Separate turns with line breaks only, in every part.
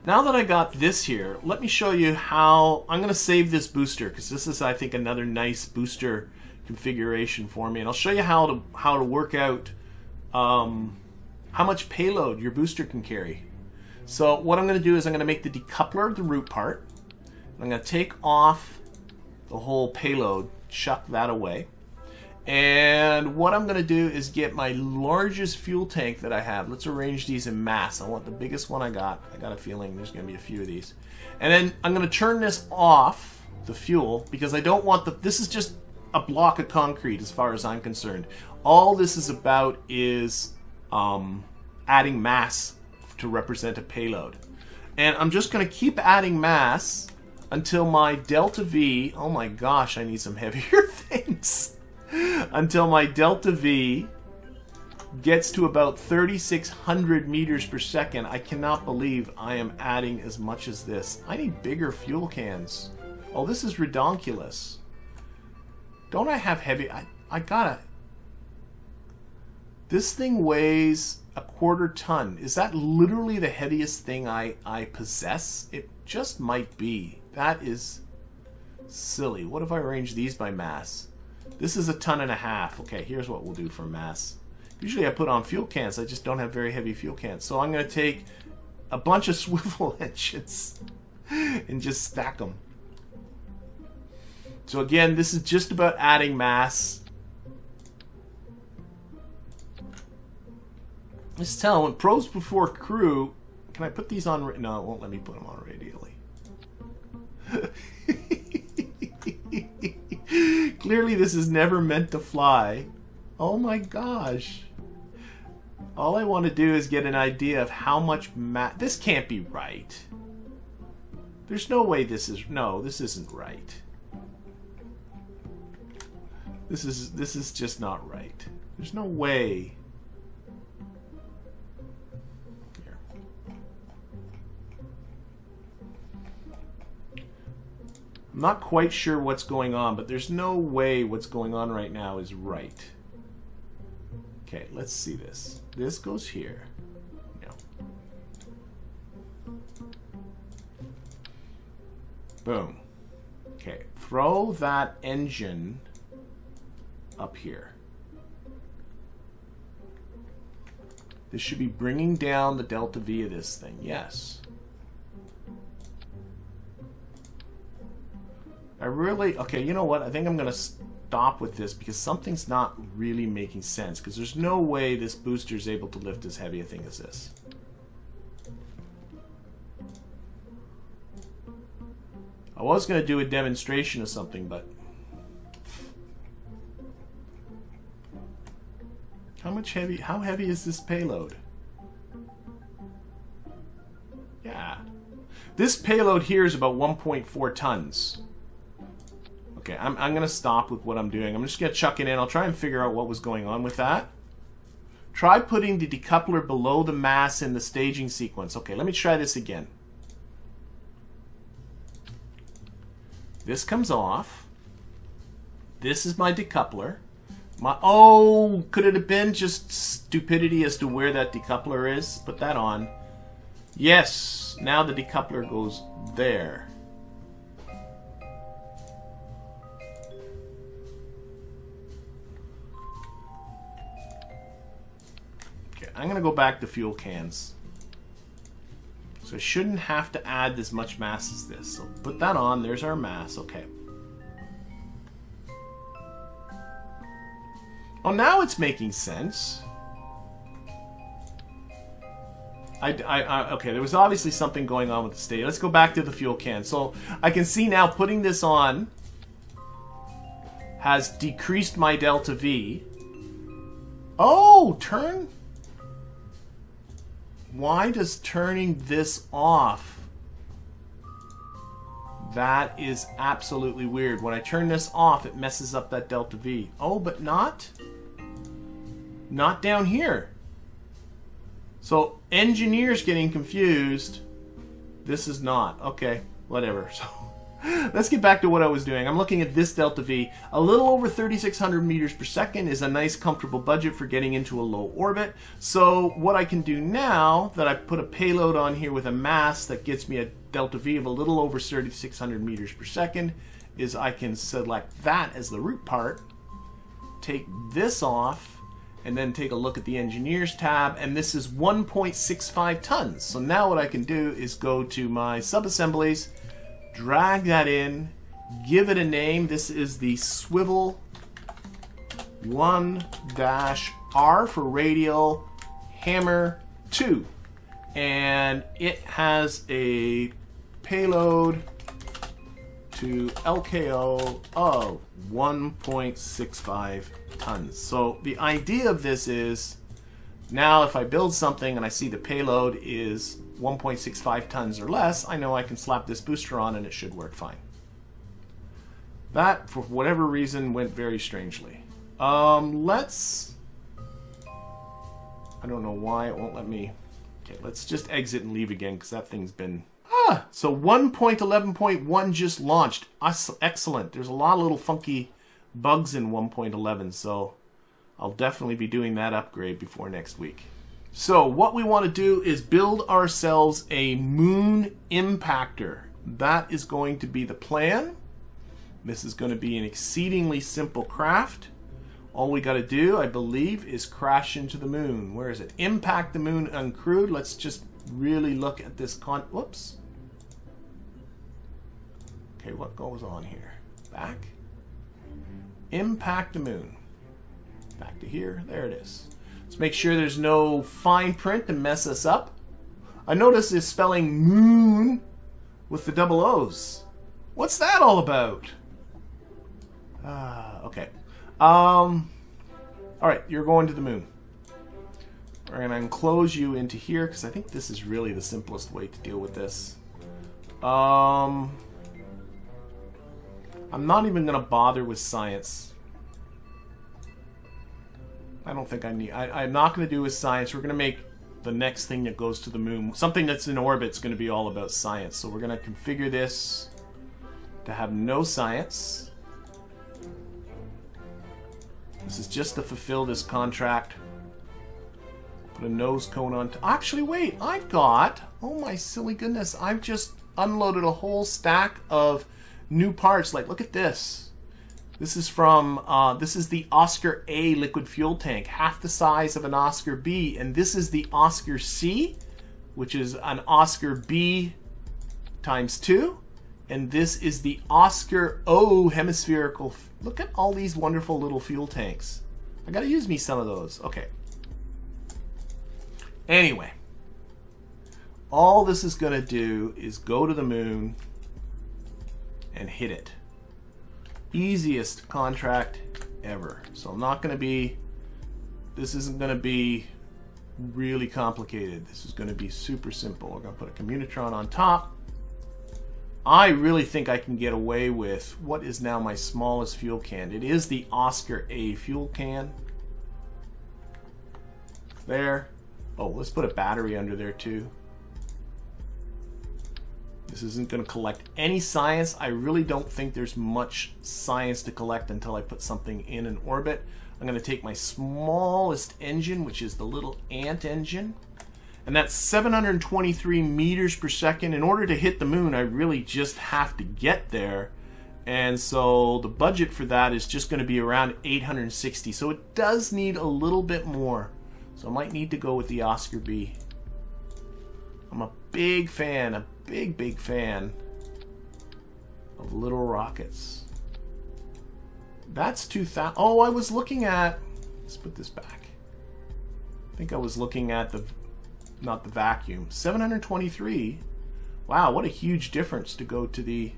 now that I got this here, let me show you how I'm going to save this booster, because this is, I think, another nice booster configuration for me, and I'll show you how to work out how much payload your booster can carry. So what I'm going to do is I'm going to make the decoupler the root part. I'm going to take off the whole payload, chuck that away. And what I'm going to do is get my largest fuel tank that I have. Let's arrange these in mass. I want the biggest one I got. I got a feeling there's going to be a few of these. And then I'm going to turn this off, the fuel, because I don't want the... This is just a block of concrete as far as I'm concerned. All this is about is adding mass to represent a payload. And I'm just going to keep adding mass until my delta V... Oh my gosh, I need some heavier things. Until my delta V gets to about 3,600 meters per second. I cannot believe I am adding as much as this. I need bigger fuel cans. Oh, this is redonkulous. Don't I have heavy... I gotta... This thing weighs a quarter ton. Is that literally the heaviest thing I possess? It just might be. That is silly. What if I arrange these by mass? This is 1.5 tons. Okay, here's what we'll do for mass. Usually I put on fuel cans. I just don't have very heavy fuel cans. So I'm going to take a bunch of swivel engines and just stack them. So again, this is just about adding mass. Just tell when probes before crew. Can I put these on? No, it won't let me put them on radially. Clearly this is never meant to fly. Oh my gosh. All I want to do is get an idea of how much this can't be right. There's no way this is... No, this isn't right. This is just not right. There's no way. Here. I'm not quite sure what's going on, but there's no way what's going on right now is right. Okay, let's see this. This goes here. No. Boom. Okay, throw that engine up here. This should be bringing down the delta V of this thing. Yes. Okay, you know what? I think I'm going to stop with this because something's not really making sense, because there's no way this booster is able to lift as heavy a thing as this. I was going to do a demonstration of something, but how heavy is this payload? Yeah. This payload here is about 1.4 tons. Okay, I'm going to stop with what I'm doing. I'm just going to chuck it in. I'll try and figure out what was going on with that. Try putting the decoupler below the mass in the staging sequence. Okay, let me try this again. This comes off. This is my decoupler. Oh, could it have been just stupidity as to where that decoupler is? Put that on. Yes, now the decoupler goes there. I'm going to go back to fuel cans. So I shouldn't have to add as much mass as this. So put that on. There's our mass. Okay. Oh, now it's making sense. Okay, there was obviously something going on with the state. Let's go back to the fuel can. So I can see now putting this on has decreased my delta V. Oh, turn... Why does turning this off? That is absolutely weird. When I turn this off, it messes up that delta V. Oh, but not down here. So engineers getting confused. This is not. Okay, whatever. So Let's get back to what I was doing. I'm looking at this delta V. A little over 3,600 meters per second is a nice comfortable budget for getting into a low orbit. So what I can do now that I put a payload on here with a mass that gets me a delta V of a little over 3,600 meters per second is I can select that as the root part, take this off, and then take a look at the engineers tab, and this is 1.65 tons. So now what I can do is go to my subassemblies, drag that in, give it a name. This is the Swivel 1-R for radial hammer 2, and it has a payload to LKO of 1.65 tons. So the idea of this is, now if I build something and I see the payload is 1.65 tons or less, I know I can slap this booster on and it should work fine. That, for whatever reason, went very strangely. I don't know why it won't let me. Okay, let's just exit and leave again because that thing's been... So 1.11.1 just launched. Excellent. There's a lot of little funky bugs in 1.11, so I'll definitely be doing that upgrade before next week. So what we want to do is build ourselves a Mun Impactor. That is going to be the plan. This is going to be an exceedingly simple craft. All we got to do, I believe, is crash into the moon. Where is it? Impact the moon uncrewed. Let's just really look at this whoops. Okay, what goes on here? Back. Impact the moon. Back to here. There it is. Let's make sure there's no fine print to mess us up. I notice it's spelling moon with the double O's. What's that all about? Okay. Alright, you're going to the moon. We're going to enclose you into here because I think this is really the simplest way to deal with this. I'm not even going to bother with science. I don't think I need... I'm not going to do with science. We're going to make the next thing that goes to the moon. Something that's in orbit is going to be all about science. So we're going to configure this to have no science. This is just to fulfill this contract. Put a nose cone on. Actually, wait. I've got... Oh my silly goodness. I've just unloaded a whole stack of new parts. Like, look at this. This is from... this is the Oscar A liquid fuel tank. Half the size of an Oscar B. And this is the Oscar C, which is an Oscar B times 2. And this is the Oscar O hemispherical... Look at all these wonderful little fuel tanks. I gotta use me some of those. Okay. Anyway. All this is gonna do is go to the moon and hit it. Easiest contract ever. So I'm not gonna be... This isn't gonna be really complicated. This is gonna be super simple. We're gonna put a Communitron on top. I really think I can get away with what is now my smallest fuel can. It is the Oscar A fuel can. There. Oh, let's put a battery under there too. This isn't going to collect any science. I really don't think there's much science to collect until I put something in an orbit. I'm going to take my smallest engine, which is the little ant engine. And that's 723 meters per second. In order to hit the moon, I really just have to get there. And so the budget for that is just going to be around 860. So it does need a little bit more. So I might need to go with the Oscar B. I'm a big fan, a big fan of little rockets. That's 2,000. Oh, I was looking at... Let's put this back. I think I was looking at the... Not the vacuum. 723. Wow, what a huge difference to go to the...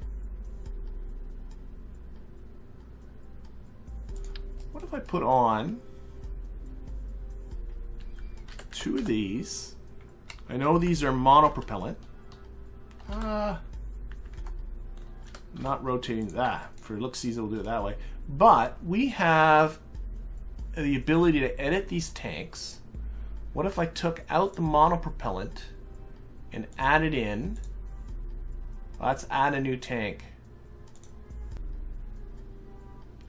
What if I put on 2 of these? I know these are monopropellant. Not rotating that. For looksies, we'll do it that way. But we have the ability to edit these tanks. What if I took out the monopropellant and added in... Let's add a new tank.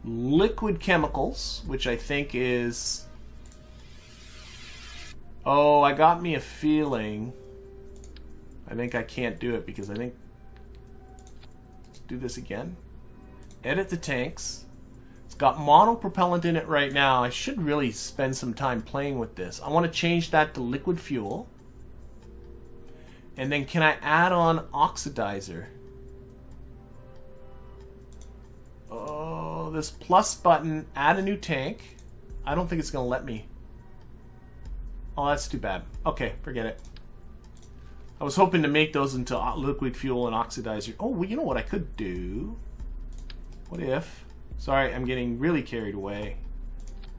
liquid chemicals, which I think is... Oh, I got me a feeling. I think I can't do it because I think... Let's do this again. Edit the tanks. It's got monopropellant in it right now. I should really spend some time playing with this. I want to change that to liquid fuel. And then can I add on oxidizer? Oh, this plus button, add a new tank. I don't think it's going to let me. Oh, that's too bad. Okay, forget it. I was hoping to make those into liquid fuel and oxidizer. Oh, well, you know what I could do? What if... Sorry, I'm getting really carried away.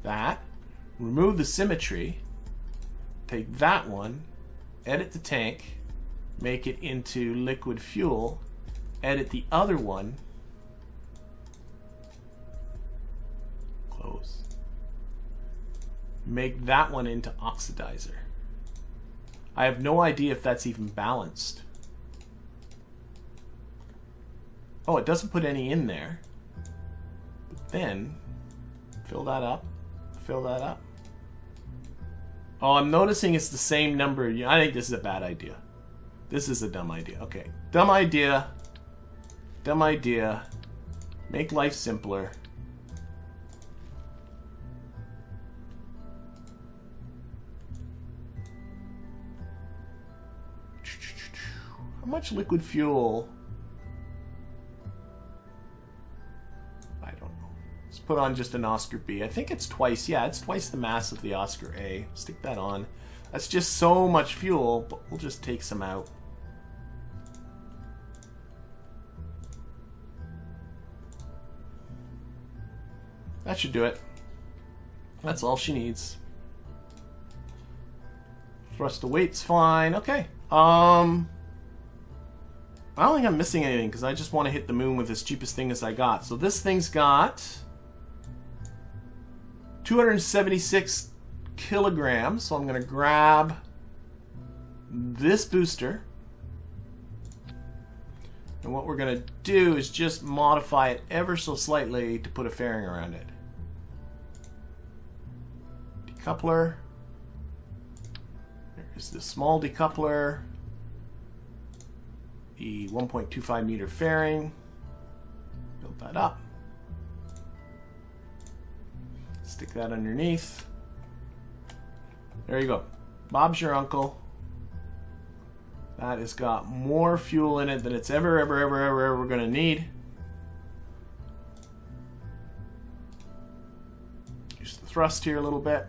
That. Remove the symmetry. Take that one. Edit the tank. Make it into liquid fuel. Edit the other one. Close. Make that one into oxidizer. I have no idea if that's even balanced. Oh, it doesn't put any in there. But then, fill that up. Fill that up. Oh, I'm noticing it's the same number. I think this is a bad idea. This is a dumb idea. Okay. Dumb idea. Dumb idea. Make life simpler. How much liquid fuel? I don't know. Let's put on just an Oscar B. I think it's twice. Yeah, it's twice the mass of the Oscar A. Stick that on. That's just so much fuel, but we'll just take some out. That should do it. That's all she needs. Thrust to weight's fine. Okay. I don't think I'm missing anything because I just want to hit the moon with as cheapest thing as I got. So this thing's got 276 kilograms. So I'm going to grab this booster. And what we're going to do is just modify it ever so slightly to put a fairing around it. Decoupler. There's the small decoupler. The 1.25 meter fairing. Build that up. Stick that underneath. There you go. Bob's your uncle. That has got more fuel in it than it's ever going to need. Use the thrust here a little bit.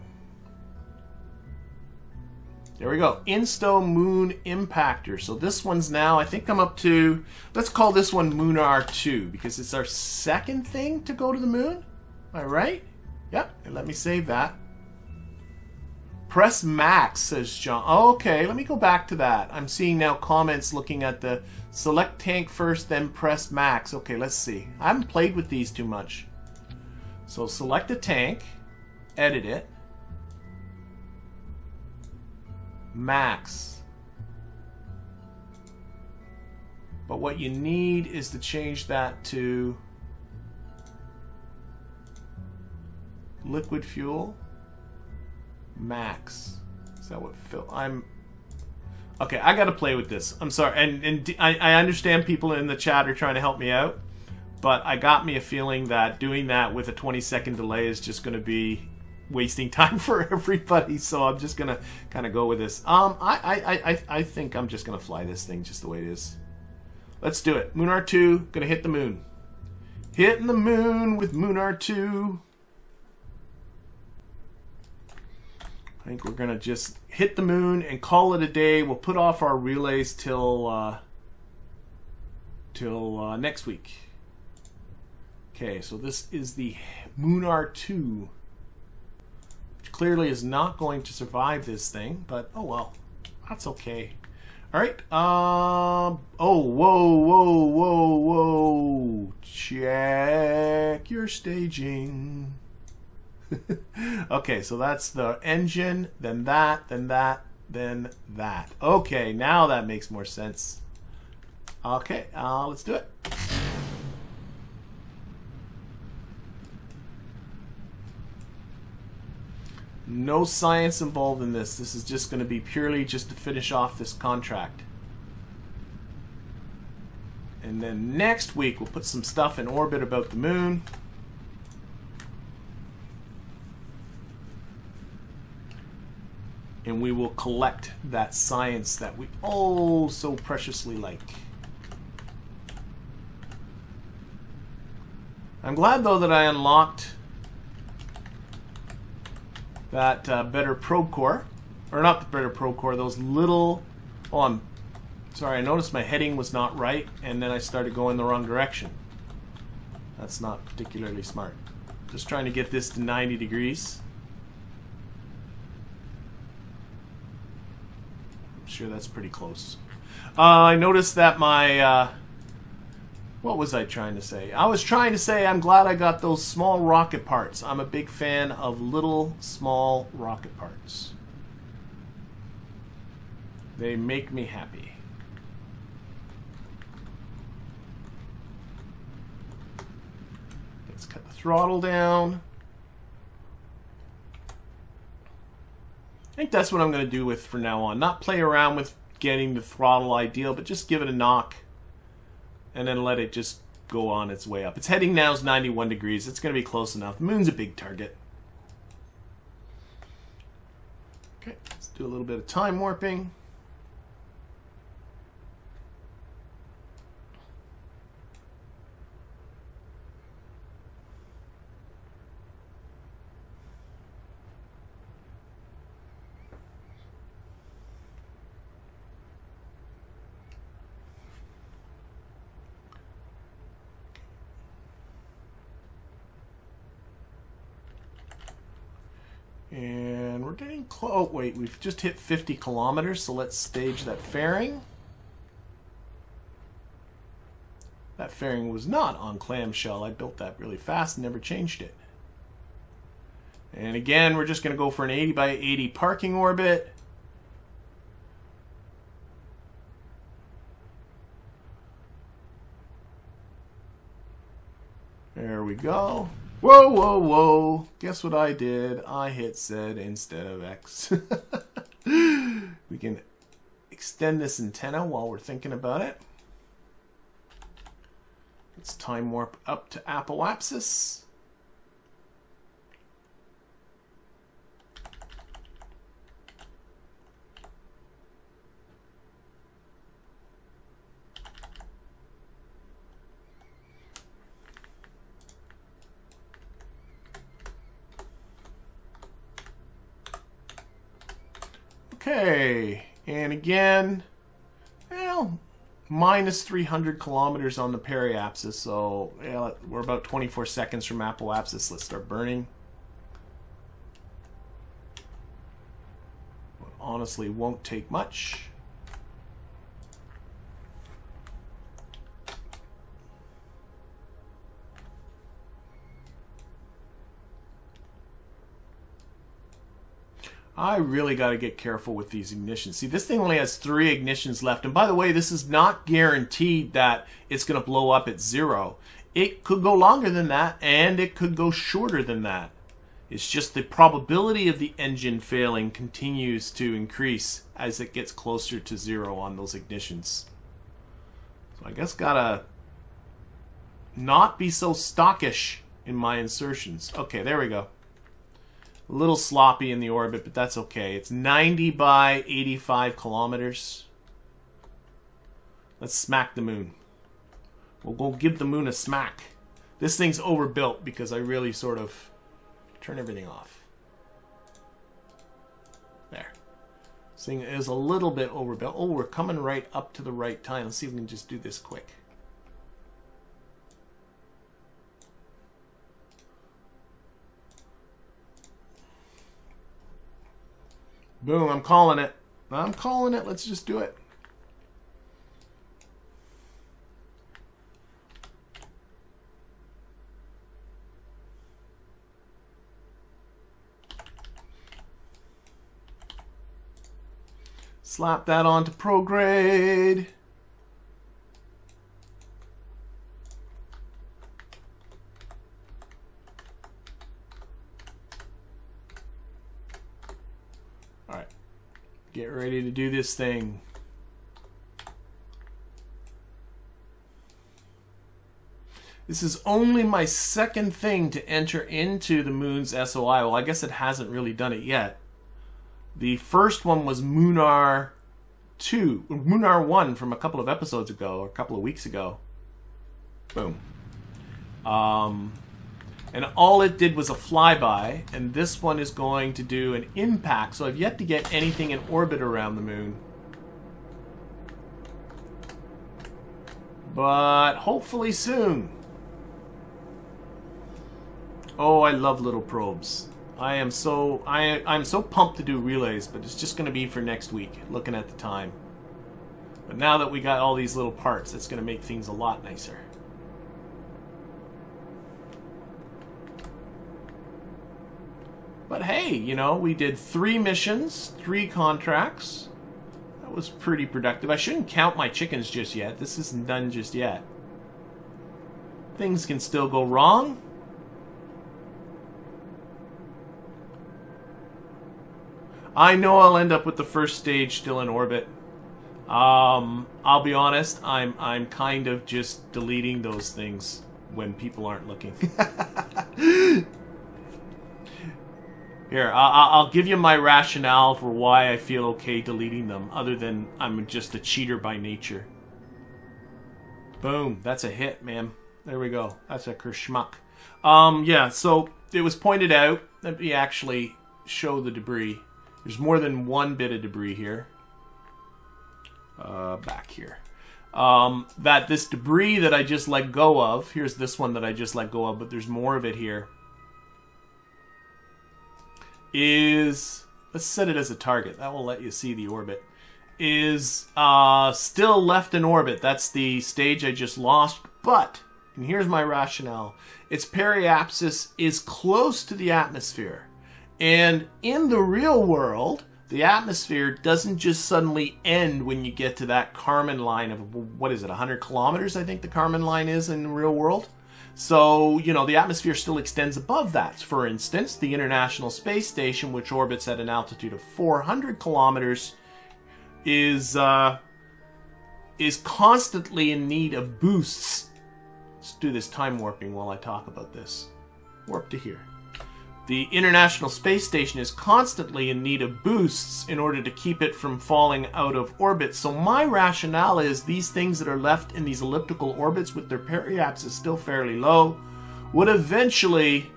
There we go. Insto Mun Impactor. So this one's now, I think I'm up to, let's call this one Munar 2 because it's our second thing to go to the moon. Am I right? Yep. And let me save that. Press max, says John. Oh, okay, let me go back to that. I'm seeing now comments looking at the select tank first, then press max. Okay, let's see. I haven't played with these too much. So select a tank, edit it. Max. But what you need is to change that to liquid fuel max. Is that what Phil? Okay, I gotta play with this. I'm sorry, and I understand people in the chat are trying to help me out, but I got me a feeling that doing that with a 20-second delay is just going to be wasting time for everybody, so I'm just gonna kind of go with this. I think I'm just gonna fly this thing just the way it is. Let's do it. Munar 2, gonna hit the moon. Hitting the moon with Munar 2. I think we're gonna just hit the moon and call it a day. We'll put off our relays till next week. Okay, so this is the Munar 2. Clearly is not going to survive this thing, but oh well, that's okay. All right. Oh, whoa. Check your staging. Okay, so that's the engine, then that, then that, then that. Okay, now that makes more sense. Okay, let's do it. No science involved in this. This is just going to be purely just to finish off this contract. And then next week we'll put some stuff in orbit about the moon. And we will collect that science that we oh so preciously like. I'm glad though that I unlocked that better probe core, or not the better probe core, those little, oh I'm sorry, I noticed my heading was not right and then I started going the wrong direction. That's not particularly smart. Just trying to get this to 90 degrees. I'm sure that's pretty close. I noticed that my what was I trying to say? I was trying to say I'm glad I got those small rocket parts. I'm a big fan of little, small rocket parts. They make me happy. Let's cut the throttle down. I think that's what I'm going to do with for now on. Not play around with getting the throttle ideal, but just give it a knock. And then let it just go on its way up. Its heading now is 91 degrees. It's going to be close enough. The moon's a big target. Okay, let's do a little bit of time warping. And we're getting close. Oh, wait, we've just hit 50 kilometers, so let's stage that fairing. That fairing was not on clamshell. I built that really fast and never changed it. And again, we're just going to go for an 80 by 80 parking orbit. There we go. Whoa, whoa, whoa. Guess what I did? I hit Z instead of X. We can extend this antenna while we're thinking about it. Let's time warp up to apoapsis. Okay, and again, well, minus 300 kilometers on the periapsis, so yeah, we're about 24 seconds from apoapsis. Let's start burning. Honestly, won't take much. I really got to get careful with these ignitions. See, this thing only has 3 ignitions left. And by the way, this is not guaranteed that it's going to blow up at 0. It could go longer than that, and it could go shorter than that. It's just the probability of the engine failing continues to increase as it gets closer to 0 on those ignitions. So I guess gotta not be so stockish in my insertions. Okay, there we go. A little sloppy in the orbit, but that's okay. It's 90 by 85 kilometers. Let's smack the moon. We'll go give the moon a smack. This thing's overbuilt because I really sort of turn everything off. There. This thing is a little bit overbuilt. Oh, we're coming right up to the right time. Let's see if we can just do this quick. Boom, I'm calling it. I'm calling it. Let's just do it. Slap that onto prograde. Get ready to do this thing. This is only my second thing to enter into the Moon's SOI. Well, I guess it hasn't really done it yet. The first one was Munar 1 from a couple of episodes ago, or a couple of weeks ago. Boom. And all it did was a flyby, and this one is going to do an impact. So I've yet to get anything in orbit around the Moon. But hopefully soon. Oh, I love little probes. I'm so pumped to do relays, but it's just going to be for next week, looking at the time. But now that we got all these little parts, it's going to make things a lot nicer. But hey, you know, we did 3 missions, 3 contracts. That was pretty productive. I shouldn't count my chickens just yet. This isn't done just yet. Things can still go wrong. I know I'll end up with the first stage still in orbit. I'll be honest, I'm kind of just deleting those things when people aren't looking. Here, I'll give you my rationale for why I feel okay deleting them, other than I'm just a cheater by nature. Boom, that's a hit, man. There we go. That's a kerschmuck. Yeah, so it was pointed out, let me actually show the debris. There's more than one bit of debris here. Back here. That this debris that I just let go of, here's this one that I just let go of, but there's more of it here, is, let's set it as a target. That will let you see the orbit. Is still left in orbit. That's the stage I just lost, but, and here's my rationale, its periapsis is close to the atmosphere. And in the real world, the atmosphere doesn't just suddenly end when you get to that Kármán line of, what is it, 100 kilometers, I think the Kármán line is in the real world. So, you know, the atmosphere still extends above that. For instance, the International Space Station, which orbits at an altitude of 400 kilometers, is constantly in need of boosts. Let's do this time warping while I talk about this. Warp to here. The International Space Station is constantly in need of boosts in order to keep it from falling out of orbit. So my rationale is these things that are left in these elliptical orbits with their periapsis still fairly low would eventually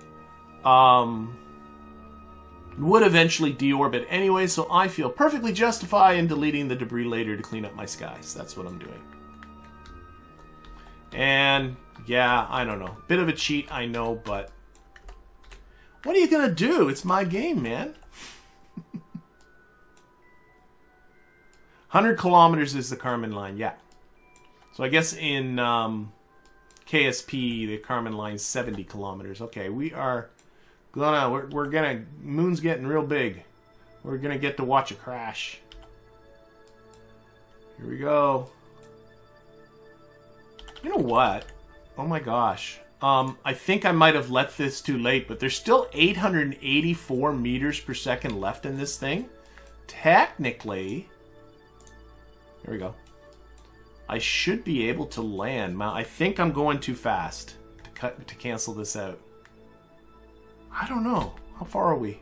deorbit anyway, so I feel perfectly justified in deleting the debris later to clean up my skies. That's what I'm doing. And yeah, I don't know. Bit of a cheat, I know, but what are you gonna do? It's my game, man. 100 kilometers is the Kármán line, yeah. So I guess in KSP, the Kármán line is 70 kilometers. Okay, we're gonna, Moon's getting real big. We're gonna get to watch a crash. Here we go. You know what? Oh my gosh. I think I might have left this too late, but there's still 884 meters per second left in this thing. Technically, here we go. I should be able to land. I think I'm going too fast to cancel this out. I don't know. How far are we?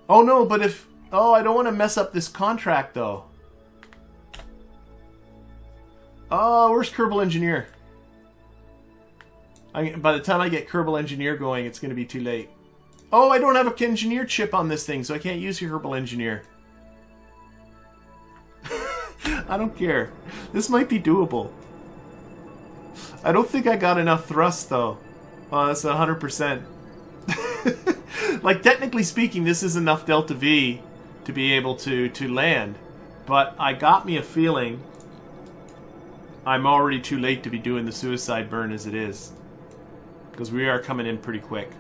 Oh no, but if... Oh, I don't want to mess up this contract though. Oh, where's Kerbal Engineer? By the time I get Kerbal Engineer going, it's going to be too late. Oh, I don't have a engineer chip on this thing, so I can't use Kerbal Engineer. I don't care. This might be doable. I don't think I got enough thrust, though. Oh, that's 100%. Like, technically speaking, this is enough Delta V to be able to land. But I got me a feeling I'm already too late to be doing the suicide burn as it is. Because we are coming in pretty quick.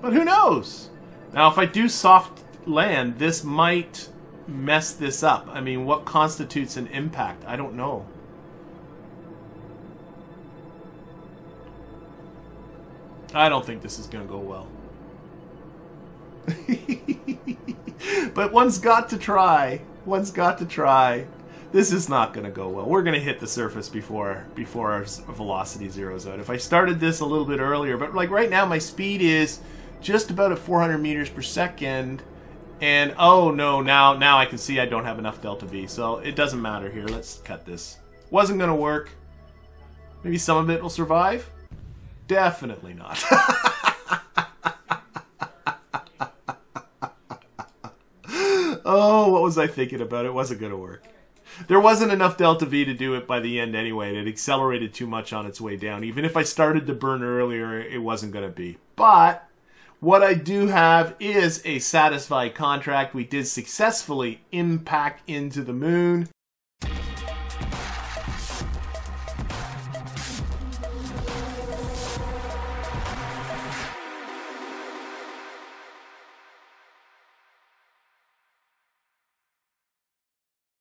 But who knows? Now, if I do soft land, this might mess this up. I mean, what constitutes an impact? I don't know. I don't think this is going to go well. But one's got to try. One's got to try. This is not going to go well. We're going to hit the surface before our velocity zeroes out. If I started this a little bit earlier, but like right now my speed is just about at 400 meters per second. And oh no, now I can see I don't have enough delta V. So it doesn't matter here. Let's cut this. Wasn't going to work. Maybe some of it will survive? Definitely not. Oh, what was I thinking about? It wasn't going to work. There wasn't enough delta V to do it by the end anyway. It accelerated too much on its way down. Even if I started to burn earlier, it wasn't going to be. But what I do have is a satisfied contract. We did successfully impact into the moon.